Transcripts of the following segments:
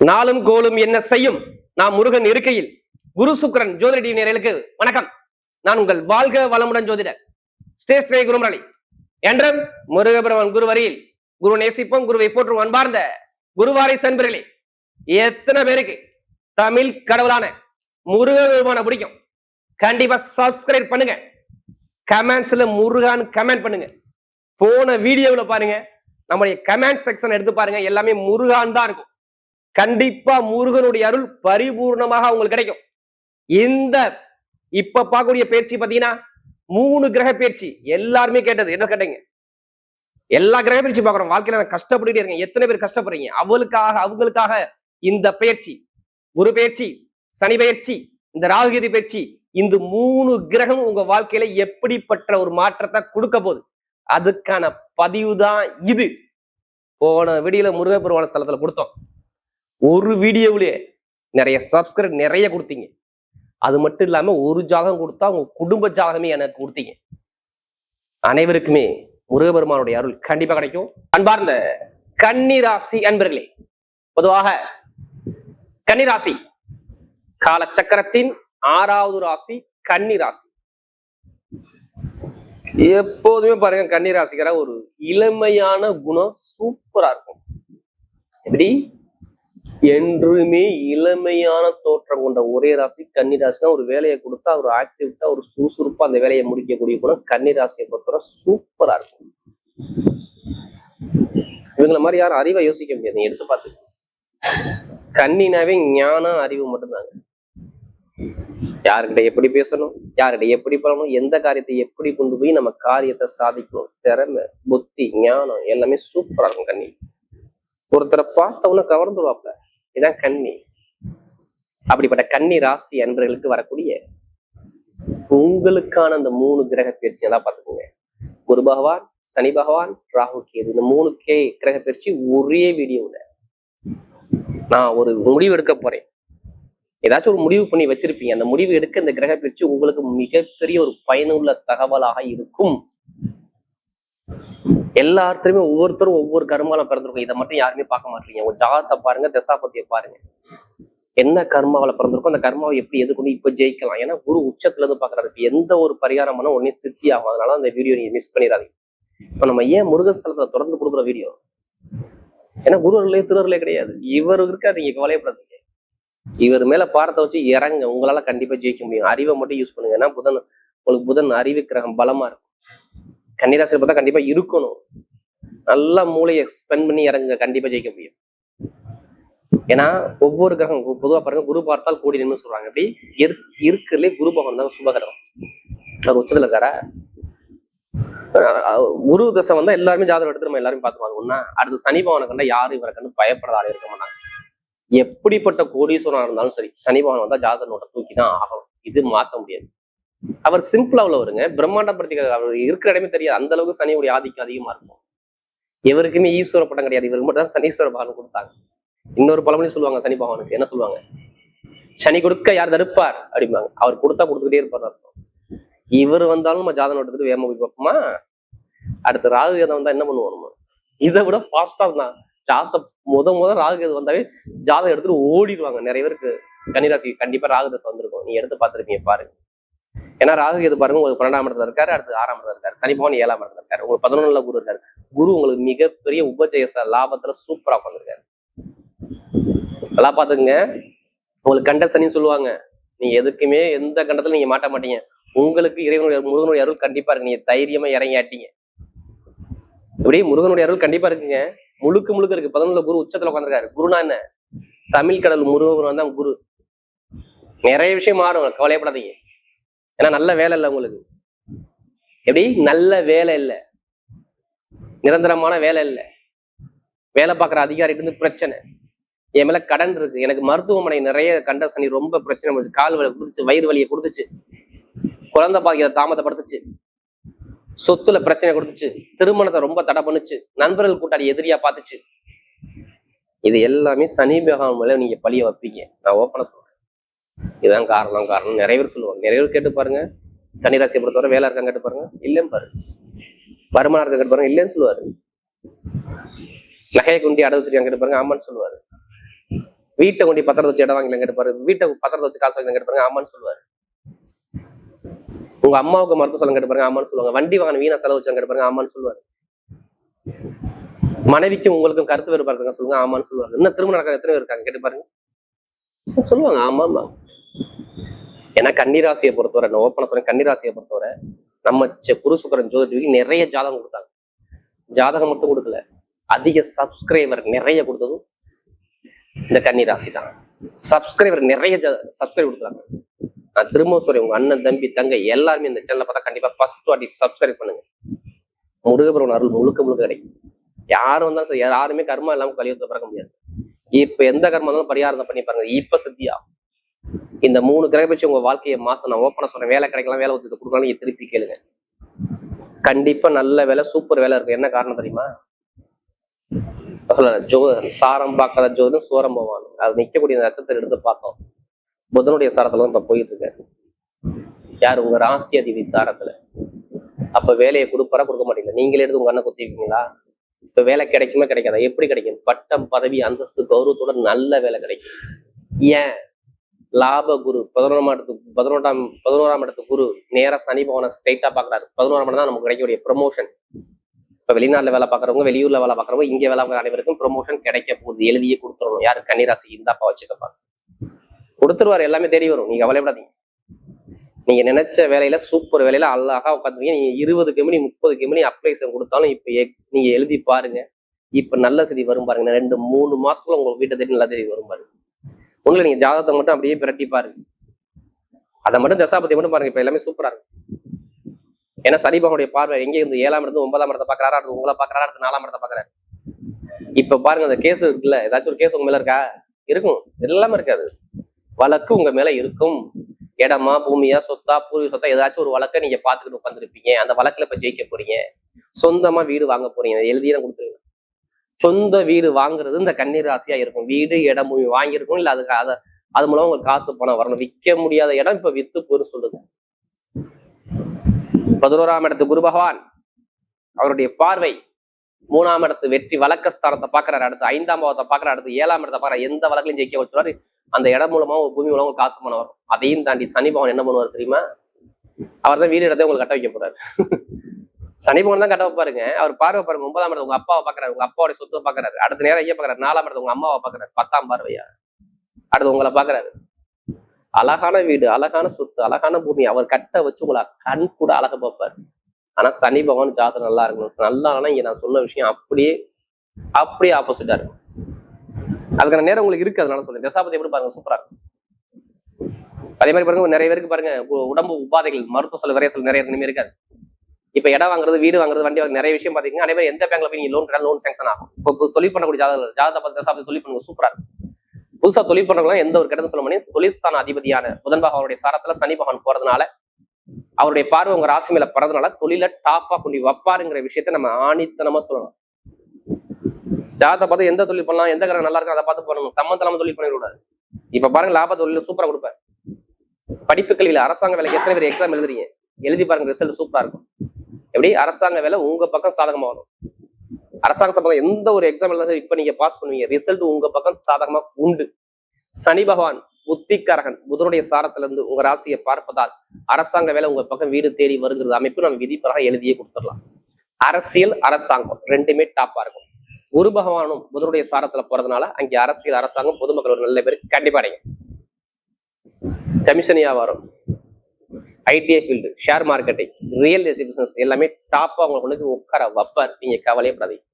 நாளும் கோலும் என்ன செய்யும் நாம் முருகன் இருக்கையில். குரு சுக்கிரன் ஜோதிட டிவி நேயர்களுக்கு வணக்கம். நான் உங்கள் வாழ்க வளமுடன் ஜோதிடர் ஸ்ரீ குருமுரளி. என்றும் முருகபெருமான் குரு வரியில் குரு நேசிப்போம், குருவை போற்றும் அன்பார்ந்த குருவாரை சென்பர்களே. எத்தனை பேருக்கு தமிழ் கடவுளான முருகபெருமான பிடிக்கும்? கண்டிப்பா சப்ஸ்கிரைப் பண்ணுங்க. கமெண்ட்ஸ்ல முருகான் கமெண்ட் பண்ணுங்க. போன வீடியோவில் பாருங்க, நம்முடைய கமெண்ட் செக்ஷன் எடுத்து பாருங்க, எல்லாமே முருகான் தான் இருக்கும். கண்டிப்பா முருகனுடைய அருள் பரிபூர்ணமாக உங்களுக்கு கிடைக்கும். இந்த இப்ப பார்க்கக்கூடிய பயிற்சி பாத்தீங்கன்னா 3 கிரக பயிற்சி. எல்லாருமே கேட்டது என்ன கேட்டீங்க? எல்லா கிரக பயிற்சி பாக்குறோம். வாழ்க்கையில நான் கஷ்டப்பட்டுட்டே இருக்கேன். எத்தனை பேர் கஷ்டப்படுறீங்க? அவங்களுக்காக இந்த பயிற்சி, குரு பயிற்சி, சனி பயிற்சி, இந்த ராகுகேது பயிற்சி, இந்த 3 கிரகம் உங்க வாழ்க்கையில எப்படிப்பட்ட ஒரு மாற்றத்தை கொடுக்க போகுது, அதுக்கான பதிவு தான் இது. போன வீடியோல முருகப்பெருமான ஸ்தலத்துல கொடுத்தோம். ஒரு வீடியோவிலே நிறைய சப்ஸ்கிரைப் நிறைய கொடுத்தீங்க. அது மட்டும் இல்லாம ஒரு ஜாதகம் கொடுத்தா உங்க குடும்ப ஜாதகமே எனக்கு கொடுத்தீங்க. அனைவருக்குமே முருகபெருமானுடைய அருள் கண்டிப்பா கிடைக்கும். அன்பார்ந்த கன்னிராசி அன்பர்களே, பொதுவாக கன்னிராசி காலச்சக்கரத்தின் 6வது ராசி கன்னிராசி. எப்போதுமே பாருங்க, கன்னிராசிக்கார ஒரு இளமையான குணம் சூப்பரா இருக்கும். எப்படி என்றுமே இளமையான தோற்றம் கொண்ட ஒரே ராசி கன்னிராசி தான். ஒரு வேலையை கொடுத்தா ஒரு ஆக்டிவிட்டா ஒரு சுறுசுறுப்பா அந்த வேலையை முடிக்கக்கூடிய குணம் கன்னிராசியை பொறுத்தவரை சூப்பரா இருக்கும். இவங்களை மாதிரி யாரும் அறிவை யோசிக்க முடியாது. நீங்க எடுத்து பார்த்து, கன்னினாவே ஞானம் அறிவு மட்டும்தாங்க. யாருக்கிட்ட எப்படி பேசணும், யார்கிட்ட எப்படி பண்ணணும், எந்த காரியத்தை எப்படி கொண்டு போய் நம்ம காரியத்தை சாதிக்கணும், திறமை, புத்தி, ஞானம் எல்லாமே சூப்பரா இருக்கும். கன்னி ஒருத்தரை பார்த்தவன கவர்ந்துருவாப்ல, இதான் கன்னி. அப்படிப்பட்ட கன்னி ராசி அன்பர்களுக்கு வரக்கூடிய உங்களுக்கான அந்த 3 கிரக பயிற்சி எல்லாம் பார்த்துக்கோங்க. குரு பகவான், சனி பகவான், ராகு கேது, இந்த 3 கிரக பயிற்சி ஒரே வீடியோல நான் ஒரு முடிவு எடுக்க போறேன். ஏதாச்சும் ஒரு முடிவு பண்ணி வச்சிருப்பீங்க. அந்த முடிவு எடுக்க இந்த கிரக பயிற்சி உங்களுக்கு மிகப்பெரிய ஒரு பயனுள்ள தகவலாக இருக்கும். எல்லாத்துலயுமே ஒவ்வொருத்தரும் ஒவ்வொரு கர்மால பிறந்திருக்கும். இதை மட்டும் யாருமே பார்க்க மாட்டீங்க. உங்க ஜாதகத்தை பாருங்க, தசாபத்தியை பாருங்க, என்ன கர்மாவில பிறந்திருக்கும், அந்த கர்மாவை எப்படி எதுக்கொண்டு இப்ப ஜெயிக்கலாம். ஏன்னா குரு உச்சத்துல இருந்து பாக்குறதுக்கு எந்த ஒரு பரிகாரம் பண்ண உடனே சித்தி ஆகும். அதனால அந்த வீடியோ நீங்க மிஸ் பண்ணிடாதீங்க. இப்ப நம்ம ஏன் முருகன் ஸ்தலத்துல தொடர்ந்து கொடுக்குற வீடியோ, ஏன்னா குருவர்களே திருவர்களே கிடையாது. இவர் இருக்காது, நீங்க கவலையப்படாதீங்க. இவர் மேல பாரத்தை வச்சு இறங்க, உங்களால கண்டிப்பா ஜெயிக்க முடியும். அறிவை மட்டும் யூஸ் பண்ணுங்க. ஏன்னா உங்களுக்கு புதன் அறிவு கிரகம் பலமா இருக்கும். கன்னிராசியில் பார்த்தா கண்டிப்பா இருக்கணும். நல்லா மூளையை ஸ்பெண்ட் பண்ணி இறங்க, கண்டிப்பா ஜெயிக்க முடியும். ஏன்னா ஒவ்வொரு கிரகம் பொதுவா பாருங்க, குரு பார்த்தால் கோடி நின்று சொல்றாங்க. அப்படி இருக்கிறதுலே குரு பகவான் தான் சுபகிரகம். அவர் உச்சத்துல இருக்கார. குரு தசை வந்தா எல்லாருமே ஜாதகம் எடுத்து நம்ம எல்லாருமே பார்த்துருவாங்க. ஒன்னா அடுத்து சனி பகவானை கண்டா யாரும் இவரை கண்டு பயப்படுறதால இருக்க மாட்டாங்க. எப்படிப்பட்ட கோடீஸ்வரனா இருந்தாலும் சரி, சனி பகவான் வந்தா ஜாதக நோட்டை தூக்கி தான் ஆகணும். இது மாற்ற முடியாது. அவர் சிம்பிளா உள்ளவருங்க, பிரம்மாண்டப்படுத்தி அவர் இருக்கிற இடமே தெரியாது. அந்த அளவுக்கு சனியுடைய ஆதிக்கம் அதிகமா இருக்கும். இவருக்குமே ஈஸ்வர பட்டம் கிடையாது. இவருக்கு மட்டும் தான் சனீஸ்வர பகவான் கொடுத்தாங்க. இன்னொரு பழமொழி சொல்லுவாங்க சனி பகவானுக்கு. என்ன சொல்லுவாங்க? சனி கொடுக்க யார் தடுப்பார் அப்படிம்பாங்க. அவர் கொடுத்தா கொடுத்துக்கிட்டே இருப்பார் அர்த்தம். இவர் வந்தாலும் நம்ம ஜாதகம் எடுத்துட்டு வேகமா போய் பார்ப்போமா? அடுத்து ராகுகேதம் வந்தா என்ன பண்ணுவோம்? இதை விட ஃபாஸ்டா இருந்தா ஜாதகம் முத ராகுகேது வந்தாவே ஜாதகம் எடுத்துட்டு ஓடிடுவாங்க. நிறைய பேருக்கு கன்னிராசி கண்டிப்பா ராகுதசை வந்திருக்கும். நீங்க எடுத்து பார்த்துருப்பீங்க, பாருங்க. ஏன்னா ராகுகேது பாருங்க, உங்களுக்கு 12ஆம் இடத்துல இருக்காரு, அடுத்து 6ஆம் இடத்துல இருக்காரு. சனி பகவான் 7ஆம் இடத்துல இருக்காரு. உங்களுக்கு 11ல குரு இருக்காரு. குரு உங்களுக்கு மிகப்பெரிய உபஜெயச லாபத்துல சூப்பரா உட்காந்துருக்காரு. நல்லா பாத்துக்குங்க. உங்களுக்கு கண்ட சனின்னு சொல்லுவாங்க. நீங்க எதுக்குமே எந்த கண்டத்துல நீங்க மாட்ட மாட்டீங்க. உங்களுக்கு இறைவனுடைய முருகனுடைய அருள் கண்டிப்பா இருக்கு. நீங்க தைரியமா இறங்கி ஆட்டீங்க. இப்படி முருகனுடைய அருள் கண்டிப்பா இருக்குங்க. முழுக்க இருக்கு. 11ல குரு உச்சத்துல உட்காந்துருக்காரு. குருனா என்ன? தமிழ் கடல் முருகன் தான் குரு. நிறைய விஷயம் மாறும், கவலையப்படாதீங்க. ஏன்னா நல்ல வேலை இல்லை உங்களுக்கு. எப்படி நல்ல வேலை இல்லை, நிரந்தரமான வேலை இல்லை, வேலை பார்க்குற அதிகாரிட்டு இருந்து பிரச்சனை, என் மேல கடன் இருக்கு, எனக்கு மருத்துவமனை நிறைய கண்ட சனி ரொம்ப பிரச்சனை பண்ணுச்சு, கால் வலி கொடுத்துச்சு, வயிறு வலியை கொடுத்துச்சு, குழந்தை பாக்கியத்தை தாமதப்படுத்துச்சு, சொத்துல பிரச்சனை கொடுத்துச்சு, திருமணத்தை ரொம்ப தடை பண்ணுச்சு, நண்பர்கள் கூட்டாளி எதிரியா பார்த்துச்சு. இது எல்லாமே சனி பகவான் மேல நீங்க பழிய வைப்பீங்க. நான் ஓப்பனா சொல்றேன். இதுதான் காரணம். நிறைய பேர் சொல்லுவாங்க. நிறைய பேர் கேட்டு பாருங்க. கன்னிராசியை பொறுத்தவரை வேலை இருக்காங்க கேட்டு பாருங்க, இல்லைன்னு பாருங்க. வருமானம் இருக்க கேட்டு பாருங்க, இல்லைன்னு சொல்லுவாரு. நகையை குண்டி அடை வச்சிருக்காங்க கேட்டு பாருங்க, ஆமான்னு சொல்லுவாரு. வீட்டை கொண்டு பத்திரத்தை வச்சு இடம் வாங்கலாம் கேட்டு பாருங்க, வீட்டை பத்திரத்தை வச்சு காசு வாங்கலாம் கேட்டு பாருங்க, ஆமான்னு சொல்லுவாரு. உங்க அம்மாவுக்கு மருத்துவ சொல்ல கேட்டு பாருங்க, ஆமான்னு சொல்லுவாங்க. வண்டி வாங்க வீணா செலவு வச்சு கேட்டு பாருங்க, ஆமான்னு சொல்லுவாரு. மனைவிக்கும் உங்களுக்கும் கருத்து வேறுபாடு இருக்காங்க சொல்லுங்க, ஆமான்னு சொல்லுவாங்க. இன்னும் திருமணம் நடக்க எத்தனை பேர் இருக்காங்க கேட்டு பாருங்க, சொல்லுவாங்க ஆமா. ஏன்னா கன்னிராசியை பொறுத்தவரை, நான் ஓப்பனா சொல்றேன், கன்னிராசியை பொறுத்தவரை நம்ம குரு சுக்கிரன் ஜோதிடருக்கு நிறைய ஜாதகம் கொடுத்தாங்க. ஜாதகம் மட்டும் கொடுக்கல, அதிக சப்ஸ்கிரைபர் நிறைய கொடுத்ததும் இந்த கன்னிராசி தான். சப்ஸ்கிரைபர் நிறைய சப்ஸ்கிரைப் கொடுக்குறாங்க. நான் திரும்ப சொல்றேன், உங்க அண்ணன் தம்பி தங்கை எல்லாருமே இந்த சேனலை பார்த்தா கண்டிப்பா ஃபர்ஸ்ட் வாட்டி சப்ஸ்கிரைப் பண்ணுங்க. முருகபுரம் அருள் முழுக்க கிடைக்கும். யாரும் வந்தாலும் சரி, யாருமே கர்மா இல்லாம கலியுகத்துல பிறக்க முடியாது. இப்ப எந்த கர்மா இருந்தாலும் பரிகாரம் பண்ணி பாருங்க, இப்ப சத்தியா இந்த 3 கிரக பட்சி உங்க வாழ்க்கையை மாத்தணும். ஓப்பனா சொல்றேன், வேலை கிடைக்கலாம், வேலை ஒத்துட்டு கொடுக்கலாம், நீங்க திருப்பி கேளுங்க. கண்டிப்பா நல்ல வேலை, சூப்பர் வேலை இருக்கு. என்ன காரணம் தெரியுமா? சொல்ல சாரம் பார்க்காத ஜோதிடம் சோரம் போவான். அது நிக்கக்கூடிய நட்சத்திரம் எடுத்து பார்த்தோம், புதனுடைய சாரத்துல தான் இப்ப போயிட்டு இருக்காரு. யாரு? உங்க ராசி அதிபதி சாரத்துல. அப்ப வேலையை கொடுப்பாரா கொடுக்க மாட்டீங்க, நீங்களே எடுத்து உங்க அண்ணன் குத்திருக்கீங்களா? இப்ப வேலை கிடைக்குமே கிடைக்காதா? எப்படி கிடைக்கும்? பட்டம் பதவி அந்தஸ்து கௌரவத்தோட நல்ல வேலை கிடைக்கும். ஏன்? லாப குரு 11ஆம் இடத்து குரு நேரா சனி பகவானை ஸ்ட்ரைட்டா பாக்குறாரு. 11ஆம் இடம் தான் நமக்கு கிடைக்கக்கூடிய ப்ரமோஷன். இப்ப வெளிநாட்டுல வேலை பாக்குறவங்க, வெளியூர்ல வேலை பாக்குறவங்க, இங்க வேலை பார்க்குற அனைவருக்கும் ப்ரமோஷன் கிடைக்க போகுது. எழுதியே கொடுத்துருவோம். யாரு? கன்னிராசி இந்தாப்பா வச்சுக்கப்பா, கொடுத்துருவாரு. எல்லாமே தேடி வரும், நீங்க கவலைப்படாதீங்க. நீங்க நினைச்ச வேலையில சூப்பர் வேலையில அழகா உட்காந்துருக்கீங்க. நீங்க 20 கம்பெனி 30 கம்பெனி அப்ளைசன் கொடுத்தாலும் இப்ப நீங்க எழுதி பாருங்க, இப்ப நல்ல செய்தி வரும் பாருங்க. 2-3 மாசத்துல உங்க வீட்டை தேடி நல்ல செய்தி வரும் பாருங்க. உங்களை நீங்க ஜாதகத்தை மட்டும் அப்படியே பிரட்டி பாருங்க, அதை மட்டும் தசாபதி மட்டும் பாருங்க, இப்ப எல்லாமே சூப்பரா இருக்கு. ஏன்னா சனி பகவானுடைய பார்வை எங்க இருந்து 7ஆம் இடத்து 9ஆம் இடத்தை பாக்குறாரு, அடுத்து உங்களை பாக்குறாரு, அடுத்து 4ஆம் இடத்தை பாக்குறாரு. இப்ப பாருங்க, அந்த கேஸ் இருக்குல்ல, ஏதாச்சும் ஒரு கேஸ் உங்க மேல இருக்கா? இருக்கும், எல்லாமே இருக்காது. வழக்கு உங்க மேல இருக்கும். இடமா, பூமியா, சொத்தா, பூர்வீக சொத்தா, ஏதாச்சும் ஒரு வழக்கை நீங்க பாத்துக்கிட்டு உட்காந்துருப்பீங்க. அந்த வழக்குல இப்ப ஜெயிக்க போறீங்க. சொந்தமா வீடு வாங்க போறீங்க, எழுதியே கொடுத்துருங்க. சொந்த வீடு வாங்குறது இந்த கன்னிராசியா இருக்கும். வீடு, இடம், பூமி வாங்கியிருக்கும், இல்ல அதுக்கு அது மூலம் உங்களுக்கு காசு பணம் வரணும். விற்க முடியாத இடம் இப்ப வித்து போயிரு சொல்லுங்க. 11ஆம் இடத்து குரு பகவான் அவருடைய பார்வை 3ஆம் இடத்து வெற்றி வழக்கஸ்தானத்தை பாக்குறாரு, அடுத்து 5ஆம் பாவத்தை பாக்குறாரு, அடுத்து 7ஆம் இடத்தை பாக்குறாரு. எந்த வழக்கையும் ஜெயிக்க வச்சுருவாரு. அந்த இடம் மூலமா ஒரு பூமி மூலமா காசு பணம் வரும். அதையும் தாண்டி சனி பகவான் என்ன பண்ணுவார் தெரியுமா? அவர் தான் வீடு இடத்தை உங்களுக்கு கட்ட வைக்க போறாரு. சனி பகவான் தான் கட்ட வைப்பாருங்க. அவர் பார்வை பாருங்க, 9ஆம் இடத்துல உங்க அப்பாவை பாக்குறாரு, உங்க அப்பாவோட சொத்தை பாக்குறாரு. அடுத்த நேரம் ஐயா பாக்குறாரு. 4ஆம் இடத்துல உங்க அம்மாவை பாக்குறாரு, 10ஆம் பார்வையா. அடுத்து உங்களை பாக்குறாரு. அழகான வீடு, அழகான சொத்து, அழகான பூமி அவர் கட்ட வச்சு உங்களை கண் கூட அழக பார்ப்பாரு. ஆனா சனி பகவான் ஜாதகம் நல்லா இருக்கணும். நல்லா இங்க நான் சொன்ன விஷயம் அப்படியே ஆப்போசிட்டா இருக்கு. அதுக்கான நேரம் உங்களுக்கு இருக்கு, அதனால சொல்றேன். தசாபதி எப்படி பாருங்க, சூப்பரா இருக்கும். அதே மாதிரி பாருங்க, நிறைய பேருக்கு பாருங்க உடம்பு உபாதைகள், மருத்துவ செலவு நிறைய நிறைய இருக்காது. இப்ப இடம் வாங்குறது, வீடு வாங்குறது, வண்டி வாங்குறது, நிறைய விஷயம் பாத்தீங்கன்னா அதே மாதிரி எந்த பேங்க்ல போய் நீங்க லோன் கேட்டாலும் லோன் சாங்ஷன் ஆகும். இப்போ தொழில் பண்ணக்கூடிய ஜாதகத்தை பார்த்து தசாபதி தொழில் பண்ணுங்க, சூப்பரா இருக்கும். புதுசா தொழில் பண்றவங்க எந்த ஒரு கிடத்து சொல்ல முடியும். தொழில்ஸ்தான அதிபதியான புதன் பகவானுடைய சாரத்துல சனி பகவான் போறதுனால, அவருடைய பார்வை உங்க ராசி மேல பறதுனால தொழில டாப்பா கொண்டு வைப்பாருங்கிற விஷயத்த நம்ம ஆணித்தனமா சொல்லலாம். ஜாதகத்தை பார்த்து எந்த தொழில் பண்ணலாம், எந்த கிரகம் நல்லா இருக்கும் அதை பார்த்து பண்ணணும். சம்மந்தம் இல்லாம தொழில் பண்ணிக்கூடாது. இப்ப பாருங்க, லாப தொழில சூப்பரா கொடுப்பாரு. படிப்பு கல்வியில அரசாங்க வேலைக்கு எத்தனை பேர் எக்ஸாம் எழுதுறீங்க, எழுதி பாருங்க, ரிசல்ட் சூப்பரா இருக்கும். எப்படி அரசாங்க வேலை உங்க பக்கம் சாதகமா வரும். அரசாங்க சம்பந்தம் எந்த ஒரு எக்ஸாம் எழுத இப்ப நீங்க பாஸ் பண்ணுவீங்க, ரிசல்ட் உங்க பக்கம் சாதகமா உண்டு. சனி பகவான் புத்திக்காரகன் புதனுடைய சாரத்துல இருந்து உங்க ராசியை பார்ப்பதால் அரசாங்க வேலை உங்க பக்கம் வீடு தேடி வருங்கிறது அமைப்பு நம்ம விதிப்பதாக எழுதியே கொடுத்துடலாம். அரசியல், அரசாங்கம் ரெண்டுமே டாப்பா இருக்கும். குரு பகவானும் புதனுடைய சாரத்துல போறதுனால அங்கே அரசியல், அரசாங்கம், பொதுமக்கள் ஒரு நல்ல பேர் கண்டிப்பா அடைங்க. கமிஷன் வியாபாரம், ITI field, share marketing, real estate business எல்லாமே டாப்பா உங்களுக்கு உட்கார வைப்பார். நீங்க கவலையப்படாதீங்க.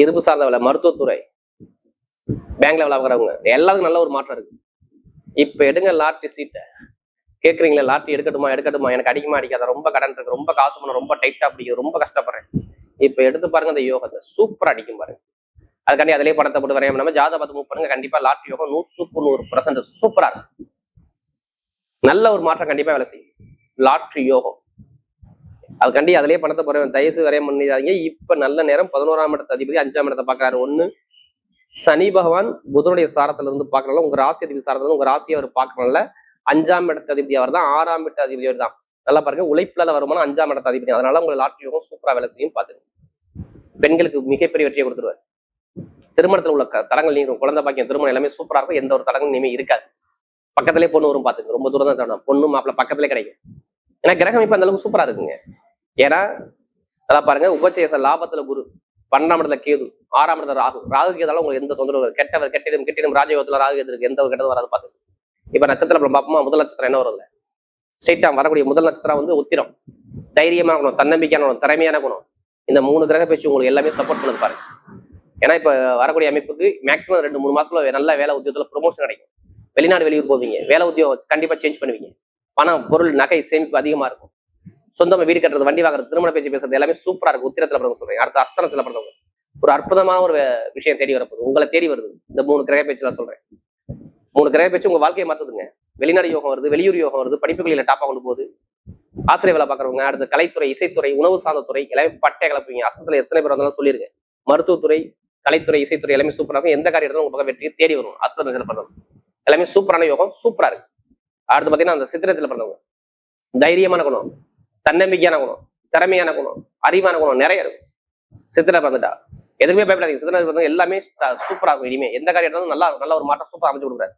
இருப்பு சார்ந்த வேலை, மருத்துவத்துறை, பேங்க்ல வேலை பார்க்குறவங்க எல்லாத்துக்கும் நல்ல ஒரு மாற்றம் இருக்கு. இப்ப எடுங்க லாட்டரி சீட்டை. கேட்குறீங்களா, லாட்டரி எடுக்கட்டுமா, எனக்கு அடிக்குமா அடிக்காத, ரொம்ப கடன் இருக்கு, ரொம்ப காசு பண்ண, ரொம்ப டைட்டா பிடிக்குது, ரொம்ப கஷ்டப்படுறேன். இப்ப எடுத்து பாருங்க, அந்த யோகத்தை சூப்பரா அடிக்கும் பாருங்க. அதுக்காண்டி அதிலே படத்தை போட்டு வரையாம நம்ம ஜாதகம் பார்த்து மூவ் பண்ணுங்க. கண்டிப்பா லாட்டரி யோகம் 100% சூப்பரா இருக்கும். நல்ல ஒரு மாற்றம் கண்டிப்பா வேலை செய்யும் லாட்டரி யோகம். அதுக்காண்டி அதிலே பணத்தை போற தயவுசு வரைய பண்ணிடாதீங்க. இப்ப நல்ல நேரம். 11ஆம் இடத்து அதிபதி 5ஆம் இடத்தை பாக்குறாரு. 1 சனி பகவான் புதனுடைய சாரத்துல இருந்து பாக்குறதுல உங்க ராசி அதிபதி சாரத்துல உங்க ராசியை அவர் பாக்குறதுல 5ஆம் இடத்து அதிபதி அவர் தான். 6ஆம் இடத்து அதிபதி அவர் தான். நல்லா பாருங்க, உழைப்புல வருமானம் 5ஆம் இடத்து அதிபதி. அதனால உங்க லாட்டரி யோகம் சூப்பரா வேலை செய்யும். பாத்துங்க, பெண்களுக்கு மிகப்பெரிய வெற்றியை கொடுத்துருவார். திருமணத்துல உள்ள தடங்கள் நீங்க குழந்தை பாக்கியம் திருமணம் எல்லாமே சூப்பரா இருக்கும். எந்த ஒரு தடங்களும் இனிமே இருக்காது. பக்கத்திலே பொண்ணு வரும் பாத்துங்க. ரொம்ப தூரம் தான் தரணும். பொண்ணு மாப்பிள்ள பக்கத்திலே கிடைக்கும். ஏன்னா கிரகம் இப்ப அந்த அளவுக்கு சூப்பரா இருக்குங்க. ஏன்னா அதான் பாருங்க, உபச்சேச லாபத்துல குரு, 12ஆம் இடத்துல கேது, 6ஆம் இடத்துல ராகு. ராகு கேதால உங்களுக்கு எந்த தொந்தரவு கெட்டிடம் ராஜயோகத்துல ராகு கேது இருக்கு, எந்த ஒரு கெட்டதும் வராது பாத்துங்க. இப்ப நட்சத்திரம் பார்ப்போமா? முதல் நட்சத்திரம் என்ன வரும்ல, ஸ்ட்ரெயிட்டா வரக்கூடிய முதல் நட்சத்திரம் வந்து உத்திரம். தைரியமான குணம், தன்னம்பிக்கையான குணம், திறமையான குணம். இந்த 3 கிரக பேச்சு உங்களுக்கு எல்லாமே சப்போர்ட் பண்ணது பாருங்க. ஏன்னா இப்ப வரக்கூடிய அமைப்புக்கு மேக்சிமம் 2-3 மாசத்துல நல்ல வேலை உத்தியோகத்துல ப்ரொமோஷன் கிடைக்கும். வெளிநாடு வெளியூர் போவீங்க, வேலை உத்தியோகம் கண்டிப்பா சேஞ்ச் பண்ணுவீங்க. பணம், பொருள், நகை சேமிப்பு அதிகமா இருக்கும். சொந்தமா வீடு கட்டுறது, வண்டி வாங்குறது, திருமண பேச்சு பேசுறது எல்லாமே சூப்பரா இருக்கும். உத்திரத்துல பிறந்தவங்க சொல்றேன். அடுத்த அஸ்தனத்துல பிறந்தவங்க ஒரு அற்புதமான ஒரு விஷயம் தேடி வரப்போகுது. உங்களை தேடி வருது இந்த 3 கிரக பேச்சுல சொல்றேன். 3 கிரக பேச்சு உங்க வாழ்க்கையை மாத்துதுங்க. வெளிநாடு யோகம் வருது, வெளியூர் யோகம் வருது, படிப்புகளில டாப்பா கொண்டு போகுது. ஆசிரியர் வேலை பாக்குறவங்க, அடுத்த கலைத்துறை, இசைத்துறை, உணவு சார்ந்த துறை எல்லாமே பட்டை கிளப்புவீங்க. அஸ்தத்துல எத்தனை பேர் வந்தாலும் சொல்லிருங்க. மருத்துவத்துறை, கலைத்துறை, இசைத்துறை எல்லாமே சூப்பரா இருக்கும். எந்த காரியத்துல உங்க பக்கம் வெற்றியை தேடி வரும். அஸ்தத்துல பிறந்தவங்க எல்லாமே சூப்பரான யோகம், சூப்பரா இருக்கு. அடுத்து பாத்தீங்கன்னா அந்த சித்திரத்துல பிறந்தவங்க தைரியமான குணம், தன்னம்பிக்கையான குணம், திறமையான குணம், அறிவான குணம் நிறைய இருக்கும். சித்திரை பிறந்துட்டா எதுவுமே பயப்படாதீங்க. சித்திரை பிறந்தவங்க எல்லாமே சூப்பரா இருக்கும். இனிமே எந்த காரியம் இருந்தாலும் நல்ல ஒரு மாற்றம் சூப்பரா அமைச்சு கொடுக்குறாரு.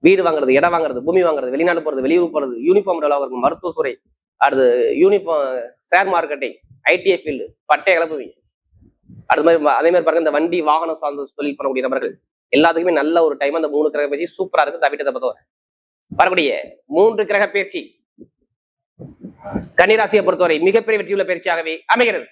வீடு வாங்குறது, இடம் வாங்குறது, பூமி வாங்குறது, வெளிநாடு போறது, வெளியூர் போறது, யூனிஃபார்ம் டெவலப் இருக்கும், மருத்துவத்துறை, அடுத்து uniform, share marketing, ITI field பட்டைய கிளப்புவீங்க. அது மாதிரி அதே மாதிரி பாருங்க, இந்த வண்டி வாகனம் சார்ந்த தொழில் பண்ணக்கூடிய நபர்கள் எல்லாத்துக்குமே நல்ல ஒரு டைம். அந்த 3 கிரக பயிற்சி சூப்பரா இருக்கு. தவிட்டத்தை பொறுத்தவரை வரக்கூடிய 3 கிரக பயிற்சி கன்னிராசியை பொறுத்தவரை மிகப்பெரிய வெற்றியுள்ள பயிற்சியாகவே அமைகிறது.